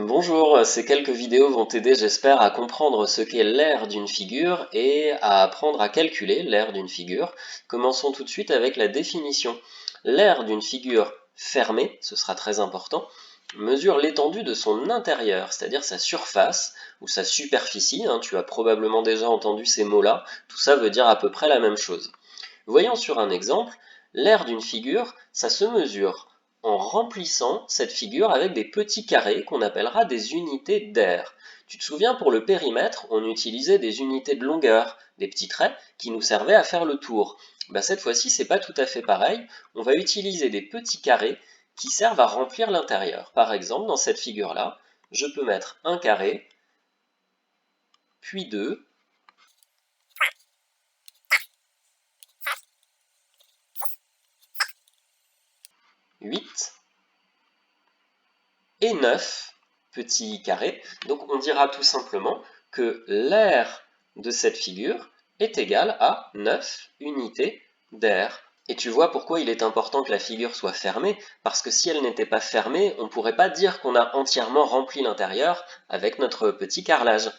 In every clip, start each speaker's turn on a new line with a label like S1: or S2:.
S1: Bonjour, ces quelques vidéos vont t'aider, j'espère, à comprendre ce qu'est l'aire d'une figure et à apprendre à calculer l'aire d'une figure. Commençons tout de suite avec la définition. L'aire d'une figure fermée, ce sera très important, mesure l'étendue de son intérieur, c'est-à-dire sa surface ou sa superficie. Tu as probablement déjà entendu ces mots-là, tout ça veut dire à peu près la même chose. Voyons sur un exemple, l'aire d'une figure, ça se mesure en remplissant cette figure avec des petits carrés qu'on appellera des unités d'aire. Tu te souviens, pour le périmètre, on utilisait des unités de longueur, des petits traits qui nous servaient à faire le tour. Cette fois-ci, c'est pas tout à fait pareil. On va utiliser des petits carrés qui servent à remplir l'intérieur. Par exemple, dans cette figure-là, je peux mettre un carré, puis deux, 8 et 9 petits carrés. Donc on dira tout simplement que l'aire de cette figure est égale à 9 unités d'aire. Et tu vois pourquoi il est important que la figure soit fermée, parce que si elle n'était pas fermée, on ne pourrait pas dire qu'on a entièrement rempli l'intérieur avec notre petit carrelage.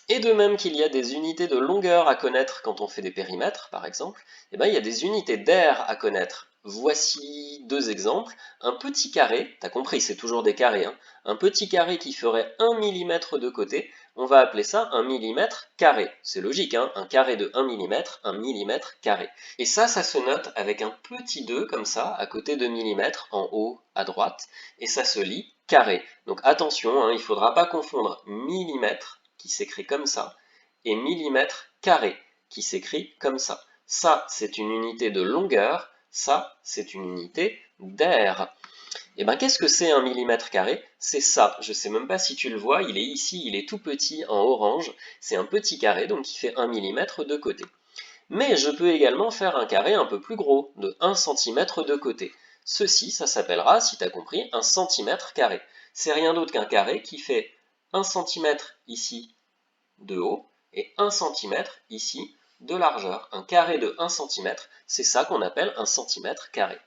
S1: Et de même qu'il y a des unités de longueur à connaître quand on fait des périmètres, par exemple, il y a des unités d'aire à connaître. Voici deux exemples. Un petit carré, t'as compris, c'est toujours des carrés, un petit carré qui ferait 1 mm de côté, on va appeler ça un millimètre carré. C'est logique, un carré de 1 mm, un millimètre carré. Et ça se note avec un petit 2 comme ça, à côté de millimètre, en haut à droite, et ça se lit carré. Donc attention, il ne faudra pas confondre millimètre, qui s'écrit comme ça, et millimètre carré, qui s'écrit comme ça. Ça, c'est une unité de longueur, ça, c'est une unité d'aire. Et qu'est-ce que c'est un millimètre carré? C'est ça, je ne sais même pas si tu le vois, il est ici, il est tout petit en orange, c'est un petit carré, donc qui fait 1 mm de côté. Mais je peux également faire un carré un peu plus gros, de 1 cm de côté. Ceci, ça s'appellera, si tu as compris, un centimètre carré. C'est rien d'autre qu'un carré qui fait 1 cm ici de haut et 1 cm ici de largeur. Un carré de 1 cm, c'est ça qu'on appelle un centimètre carré.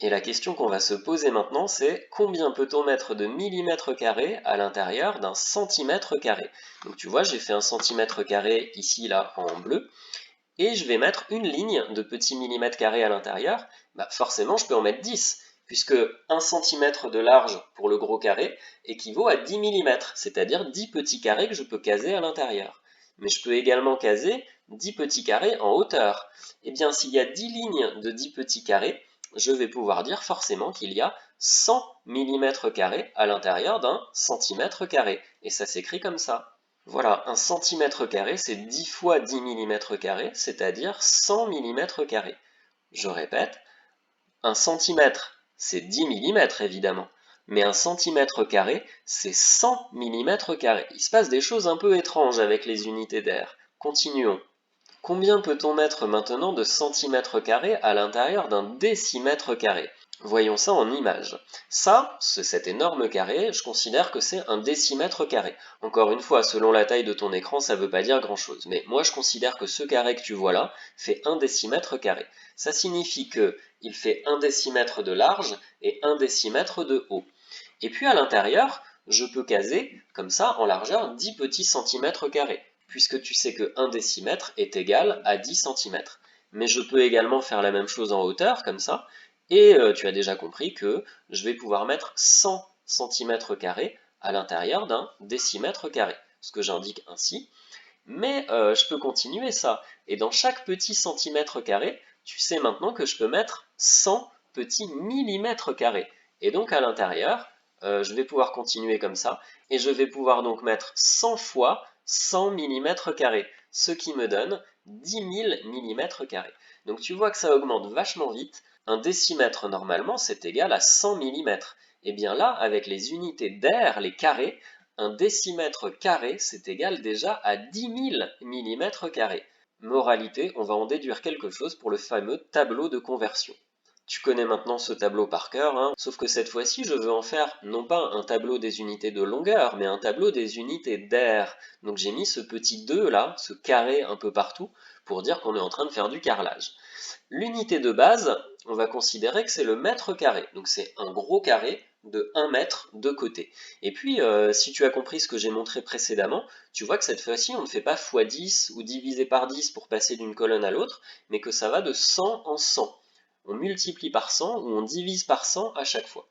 S1: Et la question qu'on va se poser maintenant, c'est combien peut-on mettre de millimètres carrés à l'intérieur d'un centimètre carré? Donc tu vois, j'ai fait un centimètre carré ici, là, en bleu, et je vais mettre une ligne de petits millimètres carrés à l'intérieur. Forcément, je peux en mettre 10, puisque 1 cm de large pour le gros carré équivaut à 10 mm, c'est-à-dire 10 petits carrés que je peux caser à l'intérieur. Mais je peux également caser 10 petits carrés en hauteur. Eh bien, s'il y a 10 lignes de 10 petits carrés, je vais pouvoir dire forcément qu'il y a 100 mm carrés à l'intérieur d'un centimètre carré. Et ça s'écrit comme ça. Voilà, un centimètre carré, c'est 10 fois 10 mm carrés, c'est-à-dire 100 mm carrés. Je répète, un centimètre, c'est 10 mm évidemment, mais un centimètre carré, c'est 100 mm carrés. Il se passe des choses un peu étranges avec les unités d'aire. Continuons. Combien peut-on mettre maintenant de centimètres carrés à l'intérieur d'un décimètre carré? Voyons ça en images. Ça, cet énorme carré, je considère que c'est un décimètre carré. Encore une fois, selon la taille de ton écran, ça ne veut pas dire grand-chose. Mais moi, je considère que ce carré que tu vois là fait 1 décimètre carré. Ça signifie qu'il fait 1 décimètre de large et 1 décimètre de haut. Et puis à l'intérieur, je peux caser, comme ça, en largeur, 10 petits centimètres carrés, puisque tu sais que 1 décimètre est égal à 10 centimètres. Mais je peux également faire la même chose en hauteur, comme ça, et tu as déjà compris que je vais pouvoir mettre 100 centimètres carrés à l'intérieur d'un décimètre carré, ce que j'indique ainsi. Mais je peux continuer ça, et dans chaque petit centimètre carré, tu sais maintenant que je peux mettre 100 petits millimètres carrés. Et donc à l'intérieur, je vais pouvoir continuer comme ça, et je vais pouvoir donc mettre 100 fois 100 mm carrés, ce qui me donne 10 000 mm carrés. Donc tu vois que ça augmente vachement vite. Un décimètre normalement c'est égal à 100 mm. Et bien là, avec les unités d'aire, les carrés, un décimètre carré c'est égal déjà à 10 000 mm carrés. Moralité, on va en déduire quelque chose pour le fameux tableau de conversion. Tu connais maintenant ce tableau par cœur, sauf que cette fois-ci, je veux en faire non pas un tableau des unités de longueur, mais un tableau des unités d'aire. Donc j'ai mis ce petit 2 là, ce carré un peu partout, pour dire qu'on est en train de faire du carrelage. L'unité de base, on va considérer que c'est le mètre carré. Donc c'est un gros carré de 1 mètre de côté. Et puis, si tu as compris ce que j'ai montré précédemment, tu vois que cette fois-ci, on ne fait pas x10 ou diviser par 10 pour passer d'une colonne à l'autre, mais que ça va de 100 en 100. On multiplie par 100 ou on divise par 100 à chaque fois.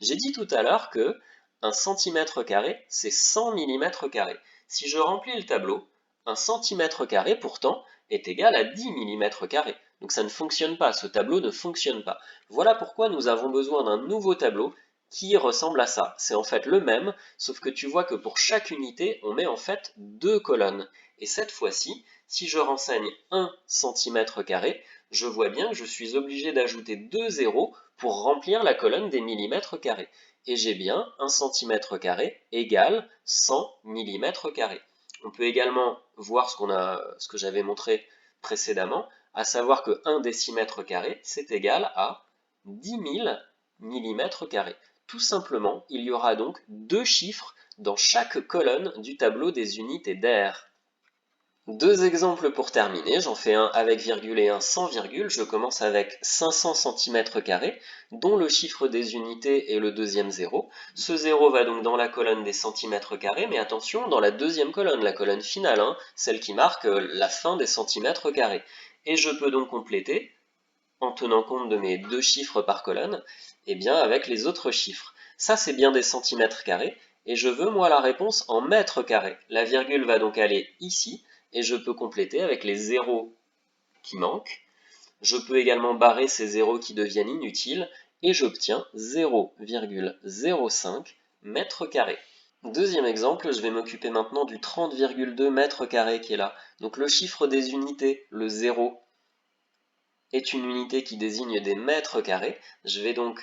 S1: J'ai dit tout à l'heure que 1 centimètre carré, c'est 100 millimètres carrés. Si je remplis le tableau, 1 centimètre carré, pourtant, est égal à 10 millimètres carrés. Donc ça ne fonctionne pas, ce tableau ne fonctionne pas. Voilà pourquoi nous avons besoin d'un nouveau tableau qui ressemble à ça. C'est en fait le même, sauf que tu vois que pour chaque unité, on met en fait deux colonnes. Et cette fois-ci, si je renseigne 1 centimètre carré, je vois bien que je suis obligé d'ajouter 2 zéros pour remplir la colonne des millimètres carrés. Et j'ai bien 1 centimètre carré égale 100 millimètres carrés. On peut également voir ce que j'avais montré précédemment, à savoir que 1 décimètre carré, c'est égal à 10 000 millimètres carrés. Tout simplement, il y aura donc deux chiffres dans chaque colonne du tableau des unités d'air. Deux exemples pour terminer, j'en fais un avec virgule et un sans virgule. Je commence avec 500 cm², dont le chiffre des unités est le deuxième zéro. Ce zéro va donc dans la colonne des centimètres carrés, mais attention, dans la deuxième colonne, la colonne finale, celle qui marque la fin des centimètres carrés. Et je peux donc compléter, en tenant compte de mes deux chiffres par colonne, et bien avec les autres chiffres. Ça, c'est bien des centimètres carrés, et je veux, moi, la réponse en mètres carrés. La virgule va donc aller ici, et je peux compléter avec les zéros qui manquent. Je peux également barrer ces zéros qui deviennent inutiles, et j'obtiens 0,05 mètres carrés. Deuxième exemple, je vais m'occuper maintenant du 30,2 mètres carrés qui est là. Donc le chiffre des unités, le 0, est une unité qui désigne des mètres carrés. Je vais donc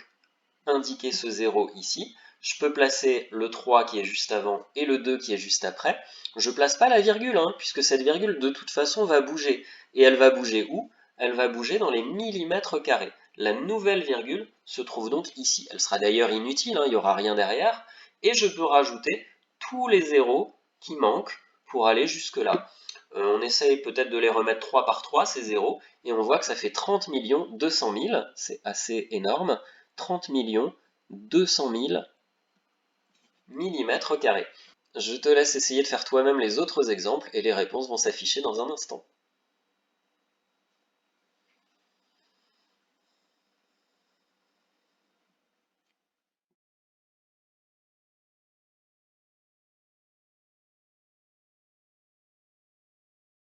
S1: indiquer ce 0 ici. Je peux placer le 3 qui est juste avant et le 2 qui est juste après. Je ne place pas la virgule, puisque cette virgule de toute façon va bouger. Et elle va bouger où? Elle va bouger dans les millimètres carrés. La nouvelle virgule se trouve donc ici. Elle sera d'ailleurs inutile, il n'y aura rien derrière. Et je peux rajouter tous les zéros qui manquent pour aller jusque là. On essaye peut-être de les remettre 3 par 3, ces zéros, et on voit que ça fait 30 200 000, c'est assez énorme, 30 200 000 millimètres carrés. Je te laisse essayer de faire toi-même les autres exemples et les réponses vont s'afficher dans un instant.